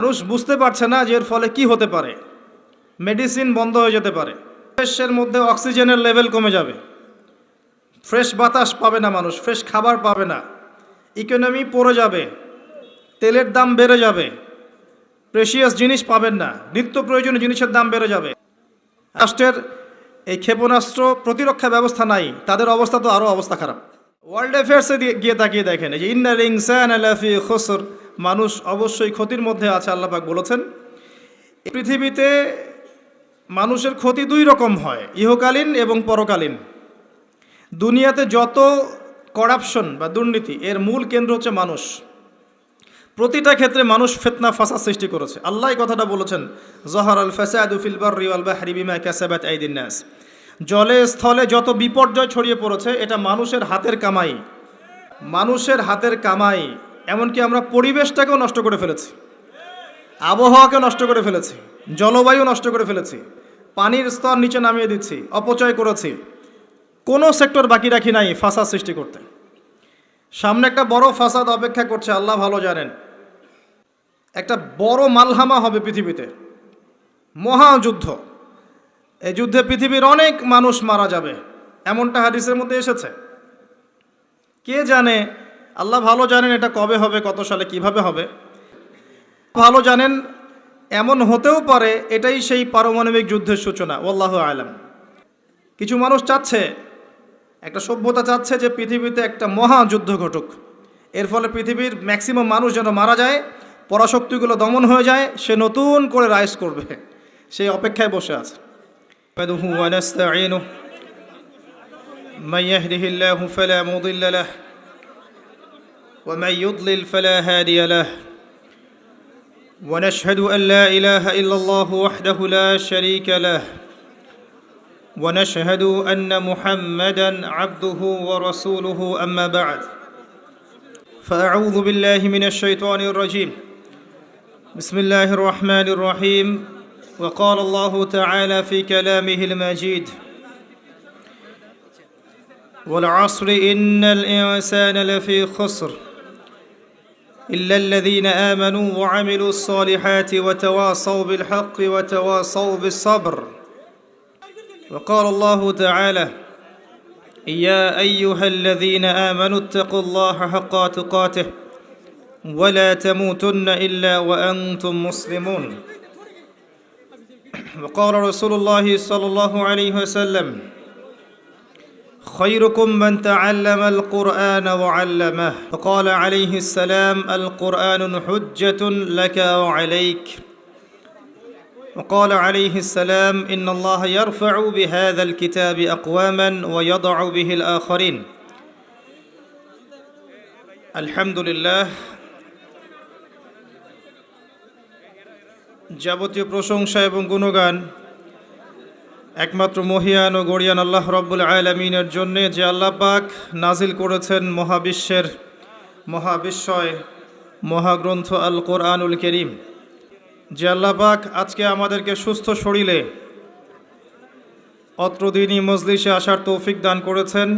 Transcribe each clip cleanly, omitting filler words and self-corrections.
মানুষ বুঝতে পারছে না যে এর ফলে কি হতে পারে। মেডিসিন বন্ধ হয়ে যেতে পারে, ফ্রেশের মধ্যে অক্সিজেনের লেভেল কমে যাবে, ফ্রেশ বাতাস পাবে না মানুষ, ফ্রেশ খাবার পাবে না, ইকোনমি পড়ে যাবে, তেলের দাম বেড়ে যাবে, প্রেশিয়াস জিনিস পাবেন না, নিত্য প্রয়োজনীয় জিনিসের দাম বেড়ে যাবে। রাষ্ট্রের এই ক্ষেপণাস্ত্র প্রতিরক্ষা ব্যবস্থা নাই, তাদের অবস্থা তো আরও অবস্থা খারাপ। ওয়ার্ল্ড অ্যাফেয়ার্সে গিয়ে তাকিয়ে দেখেন, এই যে ইন্নাল ইনসানা লাফি খুসর, মানুষ অবশ্যই ক্ষতির মধ্যে আছে। আল্লাহ পাক বলেছেন পৃথিবীতে মানুষের ক্ষতি দুই রকম হয়, ইহকালীন এবং পরকালীন। দুনিয়াতে যত করাপশন বা দুর্নীতি, এর মূল কেন্দ্র হচ্ছে মানুষ। প্রতিটা ক্ষেত্রে মানুষ ফিতনা ফাসাদ সৃষ্টি করেছে। আল্লাহ এই কথাটা বলেছেন, যাহারাল ফাসাদু ফিল বাররি ওয়াল বাহরি বিমা কাসাবাত আইদিন নাস। জলে স্থলে যত বিপর্যয় ছড়িয়ে পড়েছে, এটা মানুষের হাতের কামাই, মানুষের হাতের কামাই। এমনকি আমরা পরিবেশটাকেও নষ্ট করে ফেলেছি, আবহাওয়াকে নষ্ট করে ফেলেছি, জলবায়ু নষ্ট করে ফেলেছি, পানির স্তর নিচে নামিয়ে দিচ্ছি, অপচয় করেছি। কোনো সেক্টর বাকি রাখি নাই ফাসাদ সৃষ্টি করতে। সামনে একটা বড় ফাসাদ অপেক্ষা করছে, আল্লাহ ভালো জানেন। একটা বড় মালহামা হবে পৃথিবীতে, মহাযুদ্ধ। এই যুদ্ধে পৃথিবীর অনেক মানুষ মারা যাবে, এমনটা হাদিসের মধ্যে এসেছে। কে জানে, আল্লাহ ভালো জানেন এটা কবে হবে, কত সালে, কিভাবে হবে ভালো জানেন। এমন হতেও পারে এটাই সেই পারমাণবিক যুদ্ধের সূচনা, আল্লাহু আলাম। কিছু মানুষ চাচ্ছে, একটা সভ্যতা চাচ্ছে যে পৃথিবীতে একটা মহাযুদ্ধ ঘটুক, এর ফলে পৃথিবীর ম্যাক্সিমাম মানুষ যেন মারা যায়, পরাশক্তিগুলো দমন হয়ে যায়, সে নতুন করে রাইজ করবে, সেই অপেক্ষায় বসে আছে। من يهده الله فلا مضل له ومن يضلل فلا هادي له ونشهد أن لا إله إلا الله وحده لا شريك له ونشهد أن محمدًا عبده ورسوله أما بعد فأعوذ بالله من الشيطان الرجيم بسم الله الرحمن الرحيم وقال الله تعالى في كلامه المجيد والعصر إن الإنسان لفي خسر إلا الذين آمنوا وعملوا الصالحات وتواصوا بالحق وتواصوا بالصبر وقال الله تعالى يا أيها الذين آمنوا اتقوا الله حق تقاته ولا تموتن إلا وأنتم مسلمون وقال رسول الله صلى الله عليه وسلم خيركم من تعلم القرآن وعلمه فقال عليه السلام القرآن حجة لك وعليك وقال عليه السلام إن الله يرفع بهذا الكتاب أقواما ويضع به الآخرين الحمد لله যাবতীয় প্রশংসা এবং গুণগান একমাত্র মহিয়ান ও গরিয়ান আল্লাহ রব্বুল আলামিনের জন্য, যে আল্লাহ পাক নাজিল করেছেন মহাবিশ্বের মহাবিশ্বয় মহাগ্রন্থ আল কোরআনুল কারীম। যে আল্লাহ পাক আজকে আমাদেরকে সুস্থ শরীরে অত্র দিনই মজলিসে আসার তৌফিক দান করেছেন,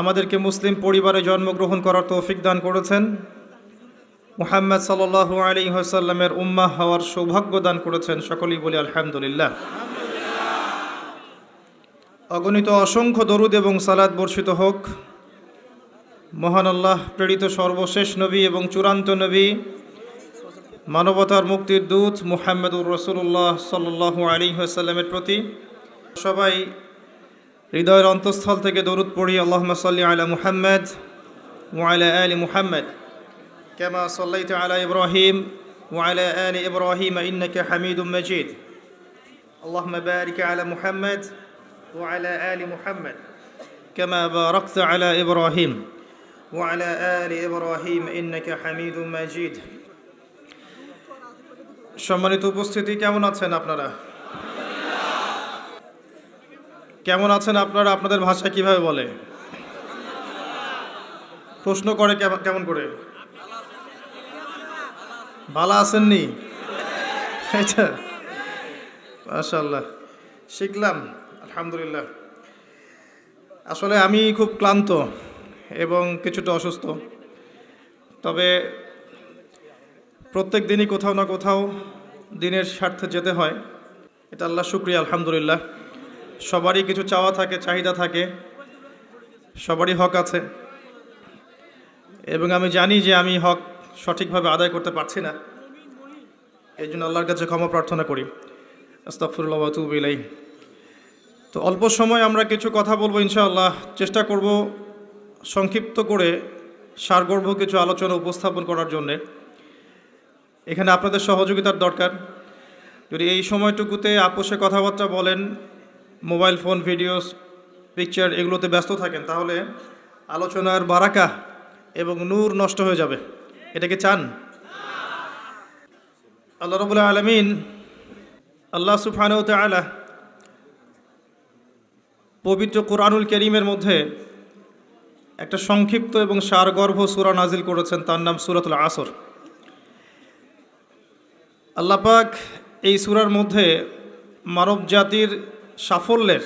আমাদেরকে মুসলিম পরিবারে জন্মগ্রহণ করার তৌফিক দান করেছেন, মুহাম্মদ সাল্লাল্লাহু আলাইহি ওয়াসাল্লামের উম্মাহ হওয়ার সৌভাগ্য দান করেছেন। সকলেই বলি আলহামদুলিল্লাহ। অগণিত অসংখ্য দরুদ এবং সালাত বর্ষিত হোক মহান আল্লাহ প্রেরিত সর্বশেষ নবী এবং চূড়ান্ত নবী, মানবতার মুক্তির দূত মুহাম্মদুর রাসূলুল্লাহ সাল্লাল্লাহু আলাইহি ওয়াসাল্লামের প্রতি। সবাই হৃদয়ের অন্তঃস্থল থেকে দরুদ পড়ি, আল্লাহুম্মা সাল্লি আলা মুহাম্মদ ওয়া আলা আলি মুহাম্মদ কামা সাল্লাইতা আলা ইব্রাহিম ওয়া আলা আলি ইব্রাহিম ইন্নাকা হামিদুম মাজিদ। আল্লাহুম্মা বারিক আলা মুহাম্মদ ওয়া আলা আলি মুহাম্মদ কামা বারাকতা আলা ইব্রাহিম ওয়া আলা আলি ইব্রাহিম ইন্নাকা হামিদুম মাজিদ। সম্মানিত উপস্থিতি, কেমন আছেন আপনারা? কেমন আছেন আপনারা? আপনাদের ভাষা কিভাবে বলে? প্রশ্ন করে কেমন করে? ভালো আছেননি? মাশাআল্লাহ, শিখলাম, আলহামদুলিল্লাহ। আসলে আমি খুব ক্লান্ত এবং কিছুটা অসুস্থ, তবে প্রত্যেক দিনই কোথাও না কোথাও দিনের স্বার্থে যেতে হয়, এটা আল্লাহ শুকরিয়া, আলহামদুলিল্লাহ। সবারই কিছু চাওয়া থাকে, চাহিদা থাকে, সবারই হক আছে, এবং আমি জানি যে আমি হক সঠিকভাবে আদায় করতে পারছি না। এই জন্য আল্লাহর কাছে ক্ষমা প্রার্থনা করি। আস্তাগফিরুল্লাহ ওয়া আতুবু ইলাইহি। তো অল্প সময় আমরা কিছু কথা বলবো ইনশাআল্লাহ। চেষ্টা করব সংক্ষিপ্ত করে সারগর্ভ কিছু আলোচনা উপস্থাপন করার জন্যে। এখানে আপনাদের সহযোগিতার দরকার। যদি এই সময়টুকুতে আপোষে কথাবার্তা বলেন, মোবাইল ফোন, ভিডিওস, পিকচার এগুলোতে ব্যস্ত থাকেন, তাহলে আলোচনার বারাকা এবং নূর নষ্ট হয়ে যাবে। এটাকে চান? আল্লাহ রাব্বুল আলামিন, আল্লাহ সুবহানাহু ওয়া তাআলা পবিত্র কুরআনুল কারীমের মধ্যে একটা সংক্ষিপ্ত এবং সারগর্ভ সূরা নাজিল করেছেন, তার নাম সূরাতুল আসর। আল্লাহ পাক এই সূরার মধ্যে মানব জাতির সাফল্যের,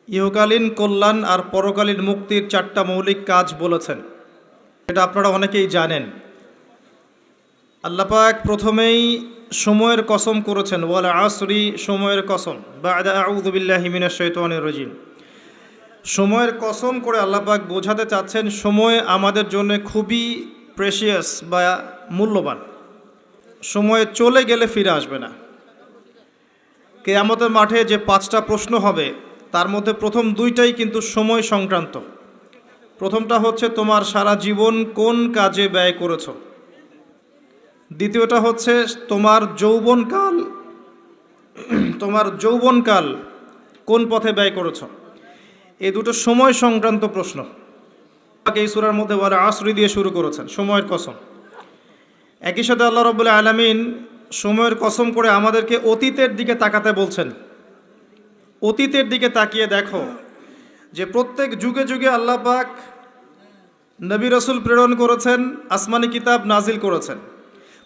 ইহকালীন কল্যাণ আর পরকালীন মুক্তির 4টা মৌলিক কাজ বলেছেন। এটা আপনারা অনেকেই জানেন। আল্লাহ পাক প্রথমেই সময়ের কসম করেছেন, ওয়াল আসরি, সময়ের কসম, বা'দা আউযু বিল্লাহি মিনাশ শাইতানির রাজিম। সময়ের কসম করে আল্লাহ পাক বোঝাতে চাচ্ছেন সময় আমাদের জন্য খুবই প্রেশিয়াস বা মূল্যবান। সময় চলে গেলে ফিরে আসবে না। কিয়ামতের মাঠে যে 5টা প্রশ্ন হবে, তার মধ্যে প্রথম 2টাই কিন্তু সময় সংক্রান্ত। প্রথমটা হচ্ছে তোমার সারা জীবন কোন কাজে ব্যয় করেছো। দ্বিতীয়টা হচ্ছে তোমার যৌবনকাল কোন পথে ব্যয় করেছো। এই দুটো সময় সংক্রান্ত প্রশ্ন। এই সূরার মধ্যে ওয়াল আসরি দিয়ে শুরু করেছেন, সময়ের কসম। একই সাথে আল্লাহ রাব্বুল আলামিন সময়ের কসম করে আমাদেরকে অতীতের দিকে তাকাতে বলছেন। অতীতের দিকে তাকিয়ে দেখো যে প্রত্যেক যুগে যুগে আল্লাহ পাক নবী রাসূল প্রেরণ করেছেন, আসমানি কিতাব নাজিল করেছেন।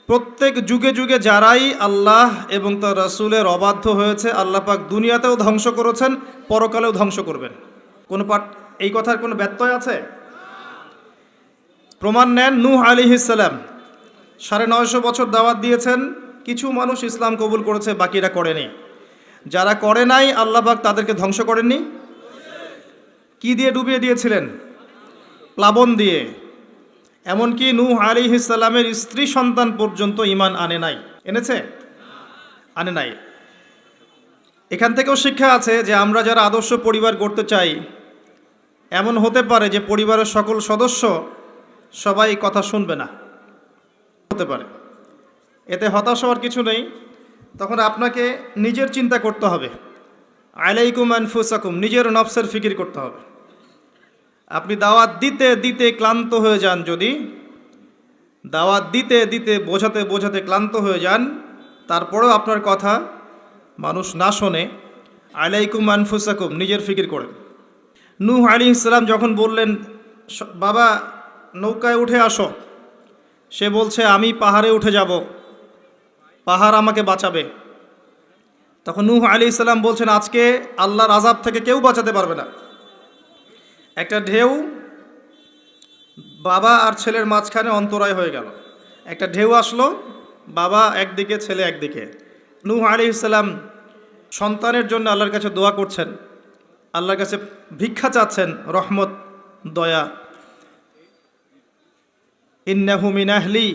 প্রত্যেক যুগে যুগে যারাই আল্লাহ এবং তার রাসূলের অবাধ্য হয়েছে, আল্লাহ পাক দুনিয়াতেও ধ্বংস করেছেন, পরকালেও ধ্বংস করবেন। এই কথার কোনো ব্যত্যয় আছে? প্রমাণ নেন, নূহ আলাইহিস সালাম 950 বছর দাওয়াত দিয়েছেন, কিছু মানুষ ইসলাম কবুল করেছে, বাকিরা করেনি। যারা করে নাই আল্লাহ পাক তাদেরকে ধ্বংস করেননি। কি দিয়ে ডুবিয়ে দিয়েছিলেন? প্লাবন দিয়ে। এমনকি নূহ আলাইহিস সালামের স্ত্রী সন্তান পর্যন্ত ঈমান আনে নাই। এনেছে? আনে নাই। এখান থেকেও শিক্ষা আছে যে আমরা যারা আদর্শ পরিবার গড়তে চাই, এমন হতে পারে যে পরিবারের সকল সদস্য সবাই কথা শুনবে না, হতে পারে। এতে হতাশ হওয়ার কিছু নেই। তখন আপনাকে নিজের চিন্তা করতে হবে। আলাইকুম আনফুসাকুম, নিজের নফসের ফিকির করতে হবে। আপনি দাওয়াত দিতে দিতে ক্লান্ত হয়ে যান, যদি দাওয়াত দিতে দিতে বোঝাতে বোঝাতে ক্লান্ত হয়ে যান, তারপরেও আপনার কথা মানুষ না শোনে, আলাইকুম আনফুসাকুম, নিজের ফিকির করেন। নূহ আলাইহিস সালাম যখন বললেন, বাবা নৌকায় উঠে আসো, সে বলছে আমি পাহাড়ে উঠে যাব, পাহাড় আমাকে বাঁচাবে। তখন নূহ আলাইহিস সালাম বলছেন, আজকে আল্লাহর আযাব থেকে কেউ বাঁচাতে পারবে না। একটা ঢেউ বাবা আর ছেলের মাঝখানে অন্তরায় হয়ে গেল। একটা ঢেউ আসলো, বাবা একদিকে, ছেলে একদিকে। নূহ আলাইহিস সালাম সন্তানের জন্য আল্লাহর কাছে দোয়া করছেন, আল্লাহর কাছে ভিক্ষা চাচ্ছেন, রহমত, দয়া। ইন্নাহু মিন আহলি,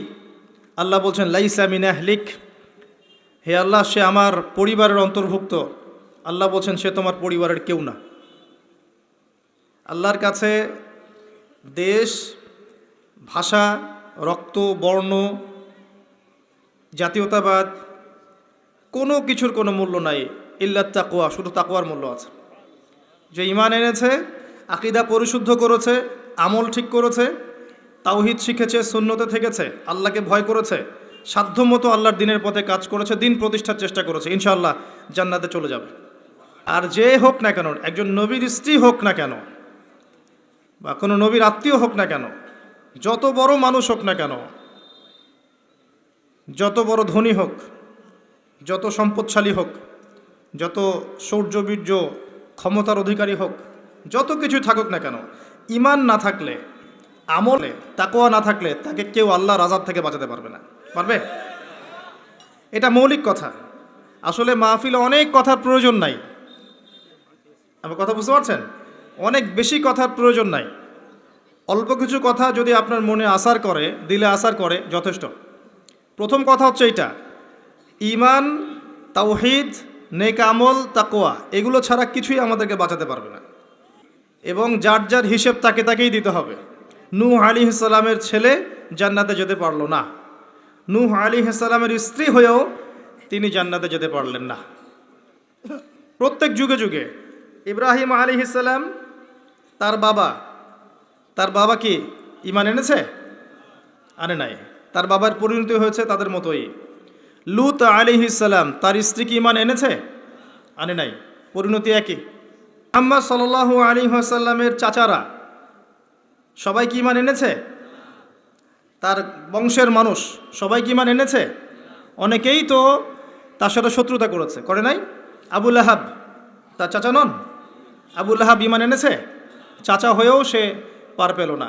আল্লাহ বলছেন লাইসা মিন আহলিক, হে আল্লাহ সে আমার পরিবারের অন্তর্ভুক্ত। আল্লাহ বলছেন সে তোমার পরিবারের কেউ না। আল্লাহর কাছে দেশ, ভাষা, রক্ত, বর্ণ, জাতীয়তাবাদ কোনো কিছুর কোনো মূল্য নাই, ইল্লাত তাকওয়া, শুধু তাকওয়ার মূল্য আছে। যে ঈমান এনেছে, আকীদা পরিশুদ্ধ করেছে, আমল ঠিক করেছে, তাওহীদ শিখেছে, সুন্নতে থেকেছে, আল্লাহকে ভয় করেছে, সাধ্যমতো আল্লাহর দিনের পথে কাজ করেছে, দিন প্রতিষ্ঠার চেষ্টা করেছে, ইনশাআল্লাহ জান্নাতে চলে যাবে। আর যে হোক না কেন, একজন নবীর স্ত্রী হোক না কেন, বা কোনো নবীর আত্মীয় হোক না কেন, যত বড় মানুষ হোক না কেন, যত বড় ধনী হোক, যত সম্পদশালী হোক, যত শৌর্যবীর্য ক্ষমতার অধিকারী হোক, যত কিছু থাকুক না কেন, ঈমান না থাকলে, আমলে তাকওয়া না থাকলে, তাকে কেউ আল্লাহর আযাব থেকে বাঁচাতে পারবে না। পারবে? এটা মৌলিক কথা। আসলে মাহফিলে অনেক কথার প্রয়োজন নাই। আমার কথা বুঝতে পারছেন? অনেক বেশি কথার প্রয়োজন নাই। অল্প কিছু কথা যদি আপনার মনে আসার করে, দিলে আসার করে, যথেষ্ট। প্রথম কথা হচ্ছে এইটা, ঈমান, তাওহীদ, নেক আমল, তাকওয়া, এগুলো ছাড়া কিছুই আমাদেরকে বাঁচাতে পারবে না। এবং যার যার হিসেব তাকে তাকেই দিতে হবে। নূহ আলাইহিস সালামের ছেলে জান্নাতে যেতে পারলো না, নূহ আলাইহিস সালামের স্ত্রী হয়েও তিনি জান্নাতে যেতে পারলেন না। প্রত্যেক যুগে যুগে ইব্রাহিম আলাইহিস সালাম, তার বাবা কি ঈমান এনেছে? আনে নাই। তার বাবার পরিণতি হয়েছে তাদের মতোই। লূত আলাইহিস সালাম, তার স্ত্রী কি ঈমান এনেছে? আনে নাই, পরিণতি একই। মুহাম্মদ সাল্লাল্লাহু আলাইহি ওয়াসাল্লামের চাচারা সবাই কি ঈমান এনেছে? তার বংশের মানুষ সবাই কি ঈমান এনেছে? অনেকেই তো তার সাথে শত্রুতা করেছে, করে নাই? আবু লাহাব তার চাচা নন? আবু লাহাব ঈমান এনেছে? চাচা হয়েও সে পার পেল না।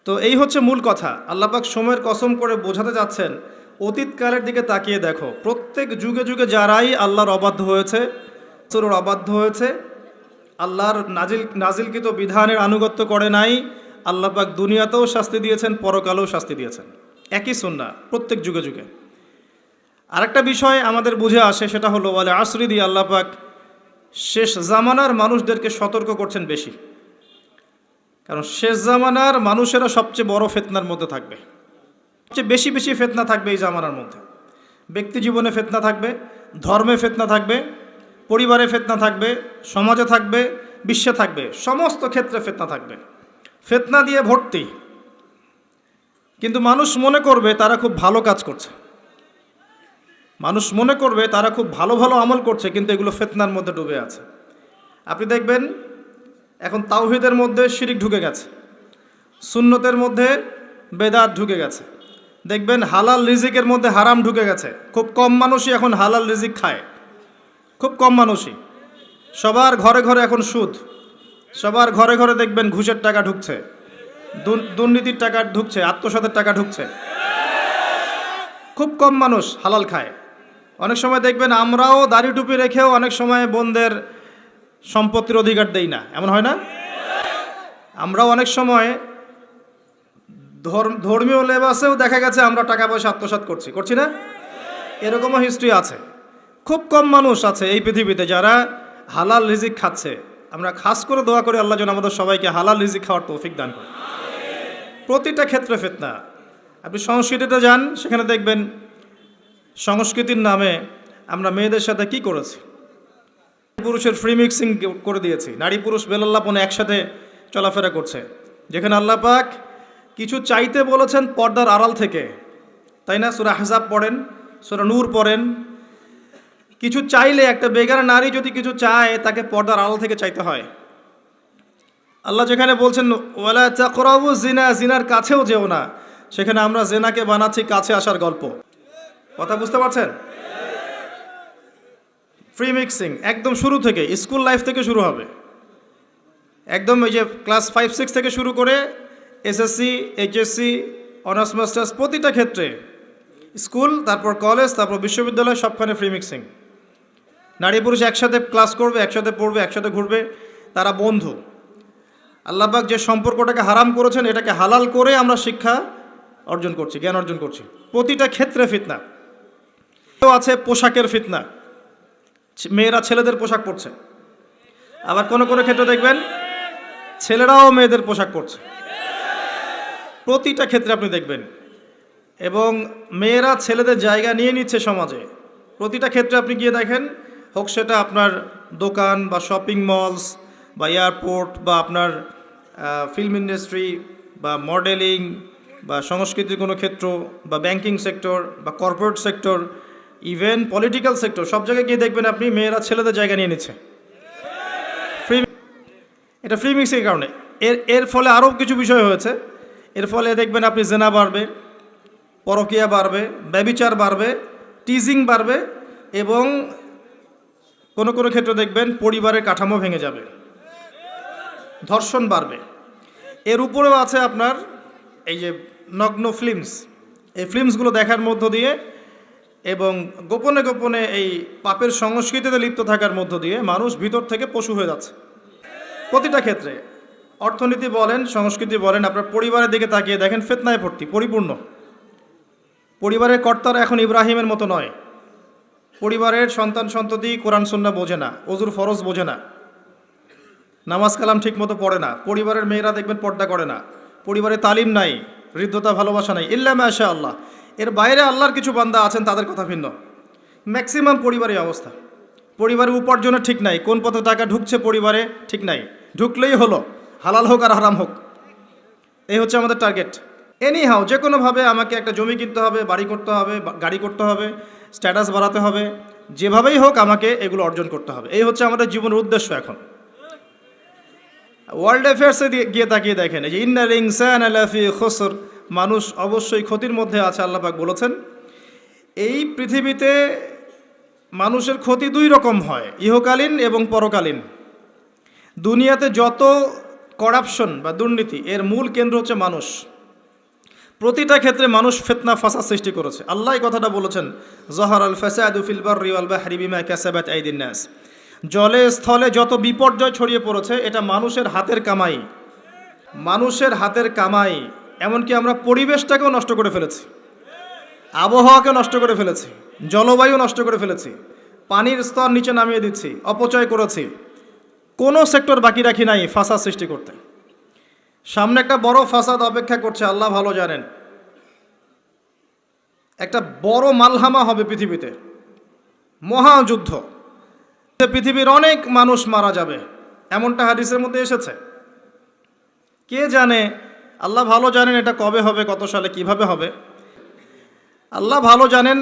তো এই হচ্ছে মূল কথা। আল্লাহ পাক সময়ের কসম করে বোঝাতে যাচ্ছেন, অতীতকালের দিকে তাকিয়ে দেখো, প্রত্যেক যুগে যুগে যারাই আল্লাহর অবাধ্য হয়েছে, রাসূলের অবাধ্য হয়েছে, আল্লাহর নাজিলকৃত বিধানের আনুগত্য করে নাই, আল্লাহ পাক দুনিয়াতেও শাস্তি দিয়েছেন, পরকালেও শাস্তি দিয়েছেন। একই সুন্নাহ প্রত্যেক যুগে যুগে। আরেকটা বিষয় আমাদের বুঝে আসে, সেটা হলো ওয়াল আসরি দিয়ে আল্লাহ পাক শেষ জামানার মানুষদেরকে সতর্ক করছেন বেশি। কারণ শেষ জামানার মানুষেরা সবচেয়ে বড় ফিতনার মধ্যে থাকবে, সবচেয়ে বেশি বেশি ফিতনা থাকবে এই জামানার মধ্যে। ব্যক্তি জীবনে ফিতনা থাকবে, ধর্মে ফিতনা থাকবে, পরিবারে ফিতনা থাকবে, সমাজে থাকবে, বিশ্বে থাকবে, সমস্ত ক্ষেত্রে ফিতনা থাকবে। ফিতনা দিয়ে ভর্তি। কিন্তু মানুষ মনে করবে তারা খুব ভালো কাজ করছে, মানুষ মনে করবে তারা খুব ভালো ভালো আমল করছে, কিন্তু এগুলো ফিতনার মধ্যে ডুবে আছে। আপনি দেখবেন এখন তাওহীদের মধ্যে শিরিক ঢুকে গেছে, সুন্নতের মধ্যে বেদাত ঢুকে গেছে। দেখবেন হালাল রিজিকের মধ্যে হারাম ঢুকে গেছে। খুব কম মানুষই এখন হালাল রিজিক খায়, খুব কম মানুষই। সবার ঘরে ঘরে এখন সুদ, সবার ঘরে ঘরে দেখবেন ঘুষের টাকা ঢুকছে, দুর্নীতির টাকা ঢুকছে, আত্মসাতের টাকা ঢুকছে। খুব কম মানুষ হালাল খায়। অনেক সময় দেখবেন আমরাও দাড়ি টুপি রেখেও অনেক সময় বোনদের সম্পত্তির অধিকার দেই না, এমন হয় না? আমরাও অনেক সময় ধর্মীয় লেবাসেও দেখা গেছে আমরা টাকা পয়সা আত্মসাৎ করছি না? এরকমও হিস্ট্রি আছে। খুব কম মানুষ আছে এই পৃথিবীতে যারা হালাল রিজিক খাচ্ছে। আমরা খাস করে দোয়া করি আল্লাহ যেন আমাদের সবাইকে হালাল রিজিক খাওয়ার তৌফিক দান করে। প্রতিটা ক্ষেত্রে ফিতনা। আপনি সংস্কৃতিতে যান, সেখানে দেখবেন সংস্কৃতির নামে আমরা মেয়েদের সাথে কি করেছি, পুরুষের ফ্রি মিক্সিং করে দিয়েছি। নারী পুরুষ বেলাল্লাপনে একসাথে চলাফেরা করছে, যেখানে আল্লাহ পাক কিছু চাইতে বলেছেন পর্দার আড়াল থেকে, তাই না? সূরা আহজাব পড়েন, সূরা নূর পড়েন। কিছু চাইলে একটা বেগানা নারী যদি কিছু চায়, তাকে পর্দার আড়াল থেকে চাইতে হয়। আল্লাহ যেখানে বলছেন ওয়ালা তাকরাবু জিনা, জিনার কাছেও যেও না, সেখানে আমরা জিনাকে বানাচ্ছি কাছে আসার গল্প। কথা বুঝতে পারছেন? ফ্রি মিক্সিং একদম শুরু থেকে, স্কুল লাইফ থেকে শুরু হবে। একদম এই যে ক্লাস 5-6 থেকে শুরু করে এসএসসি, এইচএসসি, অনার্স মাস্টার্স, প্রতিটা ক্ষেত্রে, স্কুল, তারপর কলেজ, তারপর বিশ্ববিদ্যালয়, সবখানে ফ্রি মিক্সিং। নারী পুরুষ একসাথে ক্লাস করবে, একসাথে পড়বে, একসাথে ঘুরবে, তারা বন্ধু। আল্লাহ পাক যে সম্পর্কটাকে হারাম করেছেন, এটাকে হালাল করে আমরা শিক্ষা অর্জন করছি, জ্ঞান অর্জন করছি। প্রতিটা ক্ষেত্রে ফিতনা। আছে পোশাকের ফিতনা, মেয়েরা ছেলেদের পোশাক পরছে, আবার কোনো কোনো ক্ষেত্রে দেখবেন ছেলেরাও মেয়েদের পোশাক পরছে। প্রতিটা ক্ষেত্রে আপনি দেখবেন। এবং মেয়েরা ছেলেদের জায়গা নিয়ে নিচ্ছে সমাজে। প্রতিটা ক্ষেত্রে আপনি গিয়ে দেখেন, হোক সেটা আপনার দোকান বা শপিং মলস বা এয়ারপোর্ট বা আপনার ফিল্ম ইন্ডাস্ট্রি বা মডেলিং বা সংস্কৃতির কোনো ক্ষেত্র বা ব্যাংকিং সেক্টর বা corporate sector, even political sector, সব জায়গায় গিয়ে দেখবেন আপনি মেয়েরা ছেলেদের জায়গা নিয়ে নিচ্ছে। এটা ফ্রি মিক্সিংয়ের কারণে। এর ফলে আরও কিছু বিষয় হয়েছে। এর ফলে দেখবেন আপনি জেনা বাড়বে, পরকীয়া বাড়বে, ব্যভিচার বাড়বে, টিজিং বাড়বে, এবং কোনো কোনো ক্ষেত্রে দেখবেন পরিবারের কাঠামো ভেঙে যাবে, ধর্ষণ বাড়বে। এর উপরেও আছে আপনার এই যে নগ্ন ফিল্মস, এই ফিল্মসগুলো দেখার মধ্য দিয়ে এবং গোপনে গোপনে এই পাপের সংস্কৃতিতে লিপ্ত থাকার মধ্য দিয়ে মানুষ ভিতর থেকে পশু হয়ে যাচ্ছে প্রতিটা ক্ষেত্রে। অর্থনীতি বলেন, সংস্কৃতি বলেন, আপনার পরিবারের দিকে তাকিয়ে দেখেন, ফিতনায় ভর্তি, পরিপূর্ণ। পরিবারের কর্তারা এখন ইব্রাহিমের মতো নয়। পরিবারের সন্তান সন্ততি কোরআন সুন্নাহ বোঝে না, ওযুর ফরজ বোঝে না, নামাজ কালাম ঠিক মতো পড়ে না। পরিবারের মেয়েরা দেখবেন পর্দা করে না। পরিবারে তালিম নাই, হৃদ্যতা, ভালোবাসা নাই, ইল্লা মাশা আল্লাহ। এর বাইরে আল্লাহর কিছু বান্দা আছেন, তাদের কথা ভিন্ন। ম্যাক্সিমাম পরিবারের অবস্থা। পরিবারের উপার্জনের ঠিক নাই, কোন পথে টাকা ঢুকছে পরিবারে ঠিক নাই, ঢুকলেই হলো, হালাল হোক আর হারাম হোক, এই হচ্ছে আমাদের টার্গেট। এনিহাও যে কোনোভাবে আমাকে একটা জমি কিনতে হবে, বাড়ি করতে হবে, গাড়ি করতে হবে, স্ট্যাটাস বাড়াতে হবে, যেভাবেই হোক আমাকে এগুলো অর্জন করতে হবে। এই হচ্ছে আমাদের জীবনের উদ্দেশ্য। এখন ওয়ার্ল্ড অ্যাফেয়ার্সে গিয়ে তাকিয়ে দেখেন, এই যে ইন্নাল ইনসানা লাফি খুসর, মানুষ অবশ্যই ক্ষতির মধ্যে আছে। আল্লাহ পাক বলেছেন এই পৃথিবীতে মানুষের ক্ষতি দুই রকম হয়, ইহকালীন এবং পরকালীন। দুনিয়াতে যত করাপশন বা দুর্নীতি, এর মূল কেন্দ্র হচ্ছে মানুষ। প্রতিটা ক্ষেত্রে মানুষ ফিতনা ফাসাদ সৃষ্টি করেছে। আল্লাহ এই কথাটা বলেছেন, যাহারাল ফাসাদু ফিল বাররি ওয়াল বাহরি বিমা কাসাবাত আইদিন নাস। জলে স্থলে যত বিপর্যয় ছড়িয়ে পড়েছে, এটা মানুষের হাতের কামাই, মানুষের হাতের কামাই। এমনকি আমরা পরিবেশটাকেও নষ্ট করে ফেলেছি, আবহাওয়াকে নষ্ট করে ফেলেছি, জলবায়ু নষ্ট করে ফেলেছি, পানির স্তর নিচে নামিয়ে দিচ্ছি, অপচয় করেছি। কোনো সেক্টর বাকি রাখি নাই ফাসাদ সৃষ্টি করতে। সামনে একটা বড় ফাসাদ অপেক্ষা করছে, আল্লাহ ভালো জানেন। একটা বড় মালহামা হবে পৃথিবীতে, মহাযুদ্ধ। পৃথিবীর অনেক মানুষ মারা যাবে, এমনটা হাদিসের মধ্যে এসেছে। কে জানে, আল্লাহ ভালো জানেন এটা কবে হবে, কত সালে, কিভাবে হবে, আল্লাহ ভালো জানেন।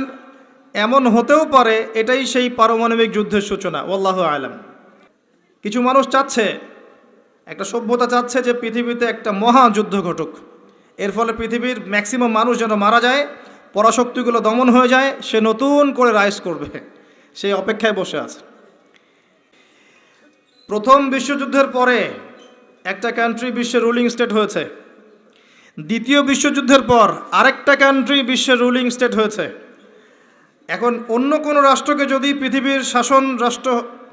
এমন হতেও পারে এটাই সেই পারমাণবিক যুদ্ধের সূচনা, আল্লাহু আলাম। কিছু মানুষ চাচ্ছে, একটা সভ্যতা চাচ্ছে যে পৃথিবীতে একটা মহাযুদ্ধ ঘটুক, এর ফলে পৃথিবীর ম্যাক্সিমাম মানুষ যেন মারা যায়, পরাশক্তিগুলো দমন হয়ে যায়, সে নতুন করে রাইজ করবে, সেই অপেক্ষায় বসে আছে। প্রথম বিশ্বযুদ্ধের পরে একটা কান্ট্রি বিশ্বের রুলিং স্টেট হয়েছে, দ্বিতীয় বিশ্বযুদ্ধের পর আরেকটা কান্ট্রি বিশ্বের রুলিং স্টেট হয়েছে। এখন অন্য কোনো রাষ্ট্রকে যদি পৃথিবীর শাসন রাষ্ট্র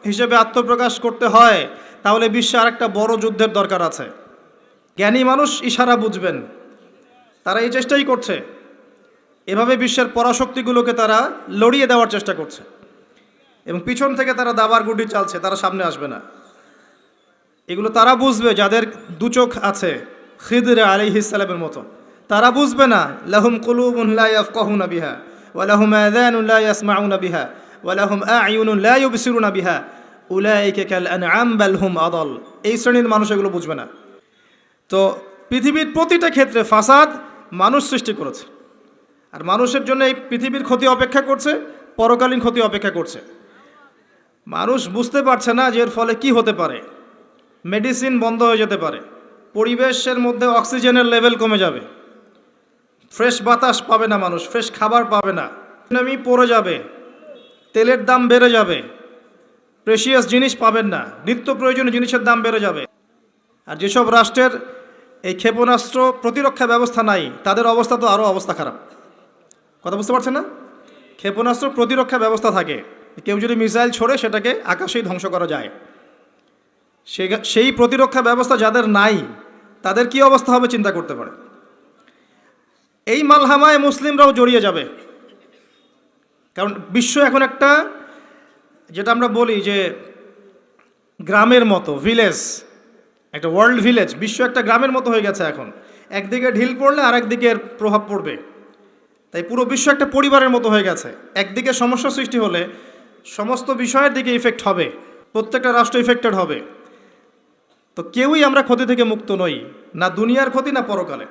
হিসেবে আত্মপ্রকাশ করতে হয়, তাহলে বিশ্বে আরেকটা বড় যুদ্ধের দরকার আছে। জ্ঞানী মানুষ ইশারা বুঝবেন, তারা এই চেষ্টাই করছে। এভাবে বিশ্বের পরাশক্তিগুলোকে তারা লড়িয়ে দেওয়ার চেষ্টা করছে, এবং পিছন থেকে তারা দাবার গুটি চালছে, তারা সামনে আসবে না। এগুলো তারা বুঝবে যাদের দু চোখ আছে, খিদর আলাইহিস সালামের মতো। তারা বুঝবে না, লাহুম কুলুবুন লা ইয়াফকাহুনা বিহা ওয়া লাহুম আযানুন লা ইয়াসমাউনা বিহা ওয়া লাহুম আ'য়ুনুন লা ইউবসিরুনা বিহা উলাইকা কাল আনআম বাল হুম আদাল। এই শ্রেণীর মানুষ এগুলো বুঝবে না। তো পৃথিবীর প্রতিটা ক্ষেত্রে ফাসাদ মানুষ সৃষ্টি করেছে, আর মানুষের জন্য এই পৃথিবীর ক্ষতি অপেক্ষা করছে, পরকালীন ক্ষতি অপেক্ষা করছে। মানুষ বুঝতে পারছে না যে এর ফলে কি হতে পারে। মেডিসিন বন্ধ হয়ে যেতে পারে, পরিবেশের মধ্যে অক্সিজেনের লেভেল কমে যাবে, ফ্রেশ বাতাস পাবে না মানুষ, ফ্রেশ খাবার পাবে না, ইকোনমি পড়ে যাবে, তেলের দাম বেড়ে যাবে, প্রেশিয়াস জিনিস পাবেন না, নিত্য প্রয়োজনীয় জিনিসের দাম বেড়ে যাবে। আর যেসব রাষ্ট্রের এই ক্ষেপণাস্ত্র প্রতিরক্ষা ব্যবস্থা নাই, তাদের অবস্থা তো আরও অবস্থা খারাপ। কথা বুঝতে পারছেন না? ক্ষেপণাস্ত্র প্রতিরক্ষা ব্যবস্থা থাকে, কেউ যদি মিসাইল ছোড়ে সেটাকে আকাশেই ধ্বংস করা যায়। সেই প্রতিরক্ষা ব্যবস্থা যাদের নাই, তাদের কি অবস্থা হবে চিন্তা করতে পারে। এই মালহামায় মুসলিমরাও জড়িয়ে যাবে, কারণ বিশ্ব এখন একটা, যেটা আমরা বলি যে গ্রামের মতো, ভিলেজ, একটা ওয়ার্ল্ড ভিলেজ, বিশ্ব একটা গ্রামের মতো হয়ে গেছে এখন। একদিকে ঢিল পড়লে আর একদিকে এর প্রভাব পড়বে, তাই পুরো বিশ্ব একটা পরিবারের মতো হয়ে গেছে। একদিকে সমস্যা সৃষ্টি হলে সমস্ত বিষয়ের দিকে ইফেক্ট হবে, প্রত্যেকটা রাষ্ট্র ইফেক্টেড হবে। তো কেউই আমরা ক্ষতি থেকে মুক্ত নই, না দুনিয়ার ক্ষতি না পরকালে।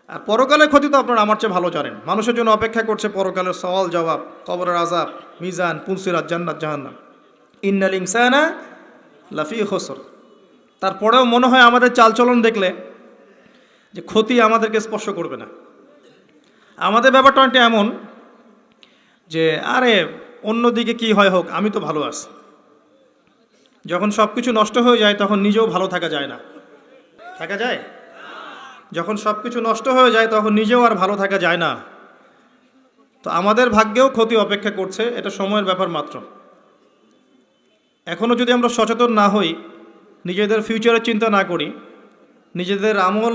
আর পরকালের ক্ষতি তো আপনারা আমার চেয়ে ভালো জানেন। মানুষের জন্য অপেক্ষা করছে পরকালের সওয়াল জবাব, কবরের আযাব, মিজান, পুলসিরাত, জান্নাত, জাহান্নাম। ইন্নাল ইনসানা লাফি খুসর। তারপরেও মনে হয় আমাদের চালচলন দেখলে যে ক্ষতি আমাদেরকে স্পর্শ করবে না। আমাদের ব্যাপারটা অনেকটা এমন যে আরে অন্যদিকে কি হয় হোক, আমি তো ভালো আছি। যখন সব কিছু নষ্ট হয়ে যায় তখন নিজেও ভালো থাকা যায় না। থাকা যায়? যখন সব কিছু নষ্ট হয়ে যায় তখন নিজেও আর ভালো থাকা যায় না। তো আমাদের ভাগ্যেও ক্ষতি অপেক্ষা করছে, এটা সময়ের ব্যাপার মাত্র। এখনও যদি আমরা সচেতন না হই, নিজেদের ফিউচারের চিন্তা না করি, নিজেদের আমল,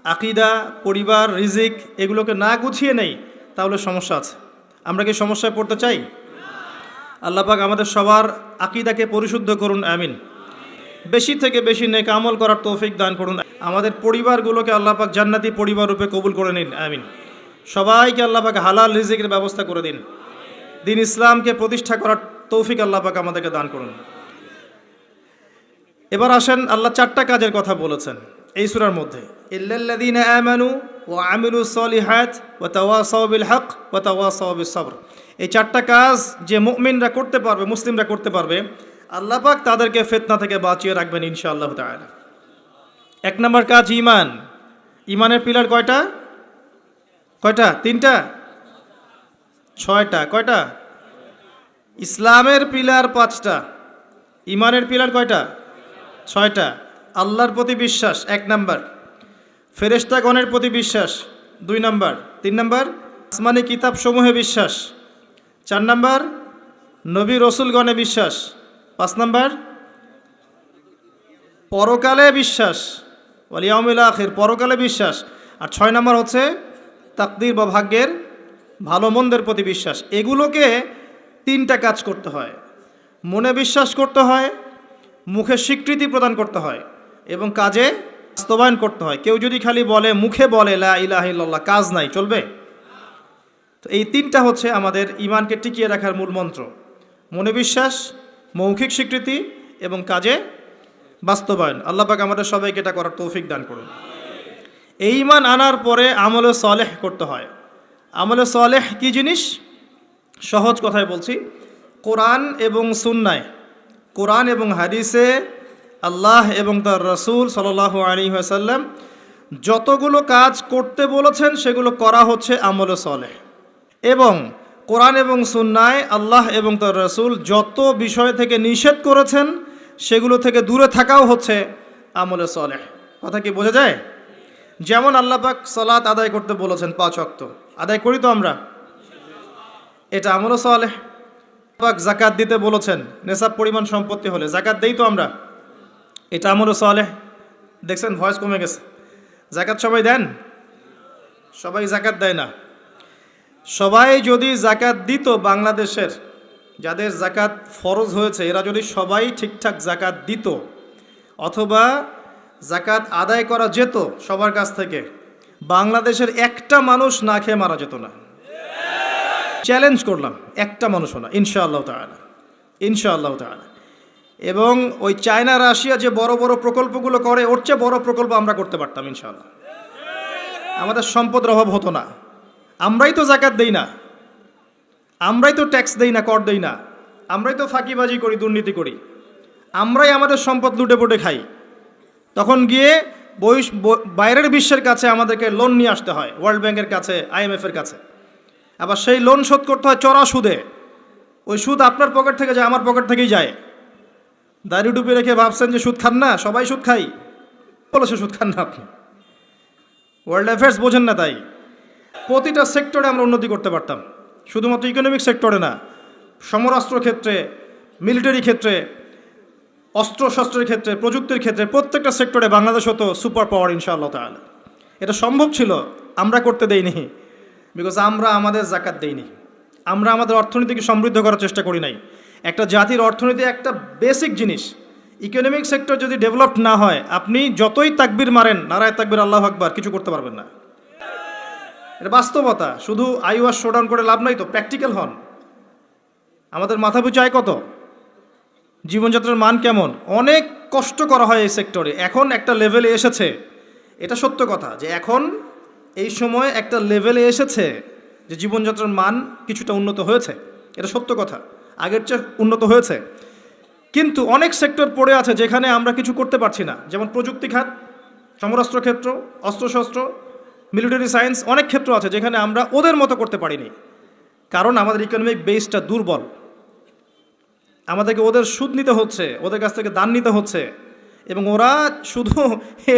আকিদা, পরিবার, রিজিক এগুলোকে না গুছিয়ে নেই, তাহলে সমস্যা আছে। আমরা কি সমস্যায় পড়তে চাই? আল্লাহ পাক আমাদের সবার আকিদাকে পরিশুদ্ধ করুন, আমিন। বেশি থেকে বেশি নেক আমল করার তৌফিক দান করুন। আমাদের পরিবারগুলোকে আল্লাহ পাক জান্নাতি পরিবার রূপে কবুল করে নিন, আমিন। সবাইকে আল্লাহ পাক হালাল রিজিকের ব্যবস্থা করে দিন। দিন ইসলামকে প্রতিষ্ঠা করার তৌফিক আল্লাহ পাক আমাদেরকে দান করুন। এবার আসেন, আল্লাহ 4টা কাজের কথা বলেছেন এই সূরার মধ্যে, ইল্লাল্লাযীনা আমানু ওয়া আমিলুস সলিহাত ওয়া তাওয়াসাউ বিল হক ওয়া তাওয়াসাউ বিস সবর। এই 4টা কাজ যে মুমিনরা করতে পারবে, মুসলিমরা করতে পারবে, আল্লাহ পাক তাদেরকে ফিতনা থেকে বাঁচিয়ে রাখবেন ইনশাআল্লাহ তাআলা। 1 নম্বর কাজ ঈমান। ঈমানের পিলার কয়টা? 3টা? 6টা? কয়টা? ইসলামের পিলার 5টা, ঈমানের পিলার কয়টা? 6টা। আল্লাহর প্রতি বিশ্বাস 1 নম্বর, ফেরেশতাগণের প্রতি বিশ্বাস 2 নম্বর, 3 নম্বর আসমানি কিতাব সমূহে বিশ্বাস, 4 নম্বর নবী রসুলগণে বিশ্বাস, 5 নম্বর পরকালে বিশ্বাস, ওয়াল ইয়াউমিল আখির, পরকালে বিশ্বাস, আর 6 নম্বর হচ্ছে তাকদীর বা ভাগ্যের ভালো মন্দের প্রতি বিশ্বাস। এগুলোকে 3টা কাজ করতে হয়। মনে বিশ্বাস করতে হয়, মুখে স্বীকৃতি প্রদান করতে হয়, এবং কাজে বাস্তবায়ন করতে হয়। কেউ যদি খালি বলে, মুখে বলে লা ইলাহা ইল্লাল্লাহ, কাজ নাই, চলবে? তো এই 3টা হচ্ছে আমাদের ঈমানকে টিকিয়ে রাখার মূল মন্ত্র: মনে বিশ্বাস, মৌখিক স্বীকৃতি এবং কাজে বাস্তবায়ন। আল্লাহ পাক আমাদের সবাইকে এটা করার তৌফিক দান করুন। এই ঈমান আনার পরে আমলে সালেহ করতে হয়। আমলে সালেহ কি জিনিস? সহজ কথায় বলছি, কোরআন এবং সুন্নায়, কোরআন এবং হাদিসে আল্লাহ এবং তার রাসূল সাল্লাল্লাহু আলাইহি ওয়াসাল্লাম যতগুলো কাজ করতে বলেছেন সেগুলো করা হচ্ছে আমলে সালেহ। এবং কোরআন এবং সুন্নায় আল্লাহ এবং তার রাসূল যত বিষয় থেকে নিষেধ করেছেন সেগুলো থেকে দূরে থাকাও হচ্ছে আমলে সালেহ। কথা কি বোঝা যায়? যেমন আল্লাহ পাক সালাত আদায় করতে বলেছেন, 5 ওয়াক্ত আদায় করি তো আমরা, এটা আমলে সালেহ। পাক যাকাত দিতে বলেছেন, নেসাব পরিমাণ সম্পত্তি হলে যাকাত দেই তো আমরা, এটা আমলে সালেহ। দেখছেন ভয়েস কমে গেছে। যাকাত সবাই দেন? সবাই যাকাত দেয় না। সবাই যদি যাকাত দিত, বাংলাদেশের যাদের যাকাত ফরজ হয়েছে এরা যদি সবাই ঠিকঠাক যাকাত দিত, অথবা যাকাত আদায় করা যেত সবার কাছ থেকে, বাংলাদেশের একটা মানুষ না খেয়ে মারা যেত না। চ্যালেঞ্জ করলাম, একটা মানুষও না, ইনশাআল্লাহ তাআলা, ইনশাআল্লাহ তাআলা। এবং ওই চায়না, রাশিয়া যে বড় বড় প্রকল্পগুলো করে, ওর চেয়ে বড় প্রকল্প আমরা করতে পারতাম ইনশাআল্লাহ। আমাদের সম্পদের অভাব হতো না। আমরাই তো যাকাত দেই না, আমরাই তো ট্যাক্স দেই না, কর দেই না, আমরাই তো ফাঁকিবাজি করি, দুর্নীতি করি, আমরাই আমাদের সম্পদ লুটে পুটে খাই। তখন গিয়ে বাইরের বিশ্বের কাছে আমাদেরকে লোন নিয়ে আসতে হয়, ওয়ার্ল্ড ব্যাংকের কাছে, IMF-এর কাছে। আবার সেই লোন শোধ করতে হয় চড়া সুদে। ওই সুদ আপনার পকেট থেকে যায়, আমার পকেট থেকেই যায়। দাড়ি টুপি রেখে ভাবছেন যে সুদ খান না, সবাই সুদ খাই, বলেছে সুদ খান না আপনি। ওয়ার্ল্ড অ্যাফেয়ার্স বোঝেন না। তাই প্রতিটা সেক্টরে আমরা উন্নতি করতে পারতাম, শুধুমাত্র ইকোনমিক সেক্টরে না, সমরাস্ত্র ক্ষেত্রে, মিলিটারি ক্ষেত্রে, অস্ত্রশস্ত্রের ক্ষেত্রে, প্রযুক্তির ক্ষেত্রে, প্রত্যেকটা সেক্টরে বাংলাদেশ হতো সুপার পাওয়ার ইনশাআল্লাহ তাআলা। এটা সম্ভব ছিল, আমরা করতে দেইনি, বিকজ আমরা আমাদের যাকাত দেইনি। আমরা আমাদের অর্থনীতিকে সমৃদ্ধ করার চেষ্টা করি নাই। একটা জাতির অর্থনীতি একটা বেসিক জিনিস। ইকোনমিক সেক্টর যদি ডেভেলপড না হয়, আপনি যতই তাকবীর মারেন, নারায়ে তাকবীর, আল্লাহু আকবার, কিছু করতে পারবেন না। এটা বাস্তবতা। শুধু আইওয়াস শোডাউন করে লাভ নাই তো, প্র্যাকটিক্যাল হন। আমাদের মাথা পিছু আয় কত, জীবনযাত্রার মান কেমন, অনেক কষ্ট করা হয় এই সেক্টরে। এখন একটা লেভেলে এসেছে, এটা সত্য কথা, যে এখন এই সময় একটা লেভেলে এসেছে যে জীবনযাত্রার মান কিছুটা উন্নত হয়েছে, এটা সত্য কথা, আগের চেয়ে উন্নত হয়েছে। কিন্তু অনেক সেক্টর পড়ে আছে যেখানে আমরা কিছু করতে পারছি না, যেমন প্রযুক্তি খাত, সমরাস্ত্র ক্ষেত্র, অস্ত্রশস্ত্র, মিলিটারি সায়েন্স, অনেক ক্ষেত্র আছে যেখানে আমরা ওদের মতো করতে পারিনি, কারণ আমাদের ইকোনমিক বেসটা দুর্বল। আমাদেরকে ওদের সুদ নিতে হচ্ছে, ওদের কাছ থেকে দান নিতে হচ্ছে, এবং ওরা শুধু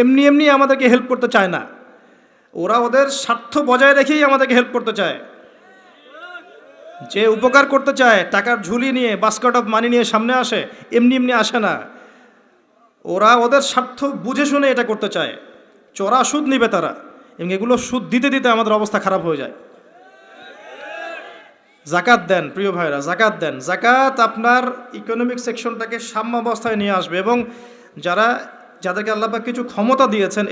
এমনি এমনি আমাদেরকে হেল্প করতে চায় না, ওরা ওদের স্বার্থ বজায় রেখেই আমাদেরকে হেল্প করতে চায়। যে উপকার করতে চায় টাকার ঝুলি নিয়ে বাস্কেট অফ মানি নিয়ে সামনে আসে, এমনি এমনি আসে না। ওরা ওদের স্বার্থ বুঝে শুনে এটা করতে চায়, চড়া সুদ নিবে তারা, এবং এগুলো সুদ দিতে দিতে আমাদের অবস্থা খারাপ হয়ে যায়। জাকাত দেন প্রিয় ভাইরা, জাকাত দেন। জাকাত আপনার ইকোনমিক সেকশনটাকে সাম্যাবস্থায় নিয়ে আসবে, এবং যাদেরকে আল্লাহ পাক কিছু ক্ষমতা দিয়েছেন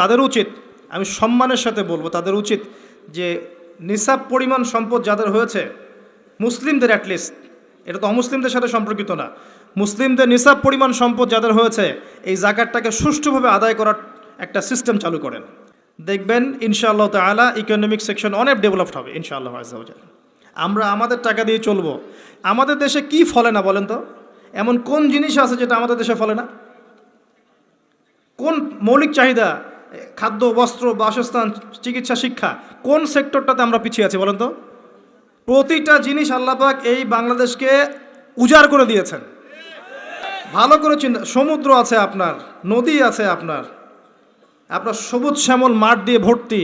তাদের উচিত, আমি সম্মানের সাথে বলবো, তাদের উচিত যে নিসাব পরিমাণ সম্পদ যাদের হয়েছে, মুসলিমদের অ্যাটলিস্ট, এটা তো অমুসলিমদের সাথে সম্পর্কিত না, মুসলিমদের নিসাব পরিমাণ সম্পদ যাদের হয়েছে, এই জাকাতটাকে সুষ্ঠুভাবে আদায় করার একটা সিস্টেম চালু করেন। দেখবেন ইনশাআল্লাহ তাআলা ইকোনমিক সেকশন অনেক ডেভেলপড হবে ইনশাআল্লাহ আযজা ওয়া জাল। আমরা আমাদের টাকা দিয়ে চলবো। আমাদের দেশে কি ফলে না বলেন তো? এমন কোন জিনিস আছে যেটা আমাদের দেশে ফলে না? কোন মৌলিক চাহিদা, খাদ্য, বস্ত্র, বাসস্থান, চিকিৎসা, শিক্ষা, কোন সেক্টরটাতে আমরা পিছিয়ে আছি বলেন তো? প্রতিটা জিনিস আল্লাহ পাক এই বাংলাদেশকে উজাড় করে দিয়েছেন। ভালো করে চিন্তা, সমুদ্র আছে আপনার, নদী আছে আপনার সবুজ শ্যামল মাঠ দিয়ে ভর্তি,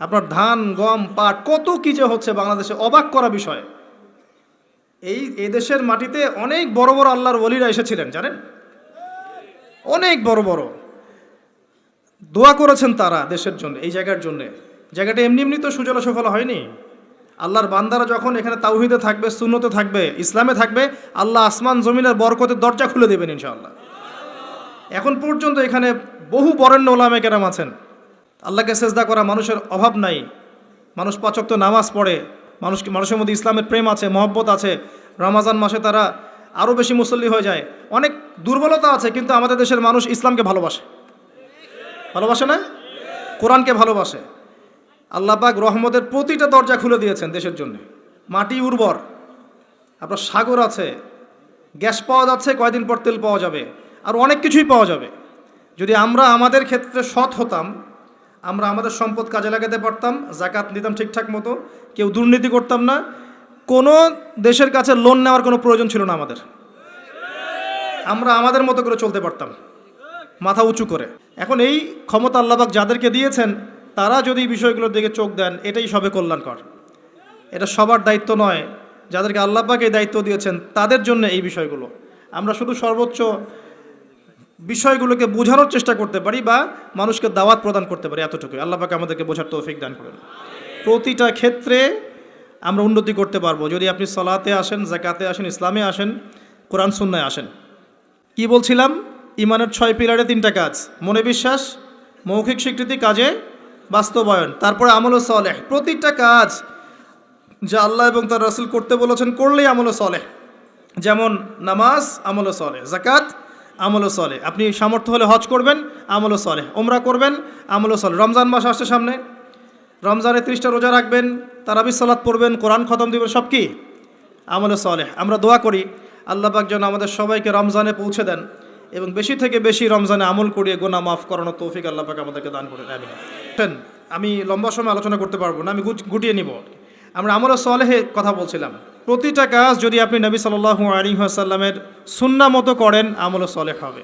আপনার ধান, গম, পাট, কত কি যে হচ্ছে বাংলাদেশে, অবাক করা বিষয়। এই দেশের মাটিতে অনেক বড় বড় আল্লাহর ওলিরা এসেছিলেন জানেন, অনেক বড় বড় দোয়া করেছেন তারা দেশের জন্য, এই জায়গার জন্য। জায়গাটা এমনি এমনি তো সুজলা সফল হয়নি। আল্লাহর বান্দারা যখন এখানে তাওহীদে থাকবে, সুন্নতে থাকবে, ইসলামে থাকবে, আল্লাহ আসমান জমিনের বরকতের দরজা খুলে দেবেন ইনশাআল্লাহ। এখন পর্যন্ত এখানে বহু বরেণ্য ওলামায়ে কেরাম আছেন। আল্লাহকে সেজদা করা মানুষের অভাব নাই, মানুষ 5 ওয়াক্ত নামাজ পড়ে, মানুষের মধ্যে ইসলামের প্রেম আছে, মহব্বত আছে। রমাজান মাসে তারা আরও বেশি মুসল্লি হয়ে যায়। অনেক দুর্বলতা আছে, কিন্তু আমাদের দেশের মানুষ ইসলামকে ভালোবাসে না, কোরআনকে ভালোবাসে। আল্লাহ পাক রহমতের প্রতিটা দরজা খুলে দিয়েছেন দেশের জন্য। মাটি উর্বর, আপনার সাগর আছে, গ্যাস পাওয়া যাচ্ছে, কয়দিন পর তেল পাওয়া যাবে, আর অনেক কিছুই পাওয়া যাবে। যদি আমরা আমাদের ক্ষেত্রে সৎ হতাম, আমরা আমাদের সম্পদ কাজে লাগাতে পারতাম, জাকাত দিতাম ঠিকঠাক মতো, কেউ দুর্নীতি করতাম না, কোনো দেশের কাছে লোন নেওয়ার কোনো প্রয়োজন ছিল না আমাদের। আমরা আমাদের মতো করে চলতে পারতাম, মাথা উঁচু করে। এখন এই ক্ষমতা আল্লাহ পাক যাদেরকে দিয়েছেন, তারা যদি বিষয়গুলোর দিকে চোখ দেন, এটাই সবে কল্যাণকর। এটা সবার দায়িত্ব নয়, যাদেরকে আল্লাহ পাক এই দায়িত্ব দিয়েছেন তাদের জন্য এই বিষয়গুলো। আমরা শুধু সর্বোচ্চ বিষয়গুলোকে বোঝানোর চেষ্টা করতে পারি বা মানুষকে দাওয়াত প্রদান করতে পারি, এতটুকুই। আল্লাহ পাক আমাদেরকে বোঝার তৌফিক দান করেন। প্রতিটা ক্ষেত্রে আমরা উন্নতি করতে পারবো যদি আপনি সালাতে আসেন, যাকাতে আসেন, ইসলামে আসেন, কোরআন সুন্নায় আসেন। কি বলছিলাম? ইমানের 6 পিলারে 3টা কাজ: মনে বিশ্বাস, মৌখিক স্বীকৃতি, কাজে বাস্তবায়ন, তারপরে আমল সালেহ। প্রতিটা কাজ যা আল্লাহ এবং তার রাসূল করতে বলেছেন করলেই আমল সালেহ। যেমন নামাজ আমল সালেহ, যাকাত আমল সালেহ, আপনি সামর্থ্য হলে হজ করবেন আমল সালেহ, ওমরা করবেন আমল সালেহ। রমজান মাস আসছে সামনে, রমজানে 30টা রোজা রাখবেন, তারাবির সালাত পড়বেন, কোরআন খতম দিবেন, সব কি আমল সালেহ। আমরা দোয়া করি আল্লাহ পাক যেন আমাদের সবাইকে রমজানে পৌঁছে দেন এবং বেশি থেকে বেশি রমজানে আমল করিয়ে গুনাহ মাফ করানোর তৌফিক আল্লাহ পাক আমাদেরকে দান করেন, আমিন। আমি লম্বা সময় আলোচনা করতে পারবো না, আমি গুটিয়ে নিব। আমরা আমল সালেহে কথা বলছিলাম। প্রতিটা কাজ যদি আপনি নবী সাল্লাল্লাহু আলাইহি ওয়াসাল্লামের সুন্নাহ মতো করেন, আমল সালেহ হবে।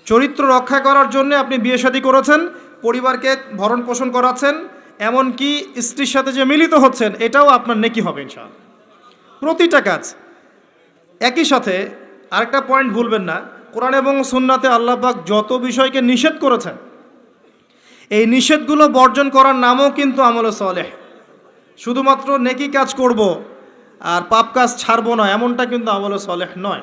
চরিত্র রক্ষা করার জন্য আপনি বিয়ে শাদী করেছেন, পরিবারকে ভরণ পোষণ করাচ্ছেন, এমনকি স্ত্রীর সাথে যে মিলিত হচ্ছেন, এটাও আপনার নেকি হবে ইনশাআল্লাহ। প্রতিটা কাজ। একই সাথে আরেকটা পয়েন্ট ভুলবেন না, কোরআন এবং সুন্নাতে আল্লাহ পাক যত বিষয়কে নিষেধ করেছেন, এই নিষেধগুলো বর্জন করার নামও কিন্তু আমল সালেহ। শুধুমাত্র নেকি কাজ করব আর পাপ কাজ ছাড়বো না, এমনটা কিন্তু আমল সালেহ নয়।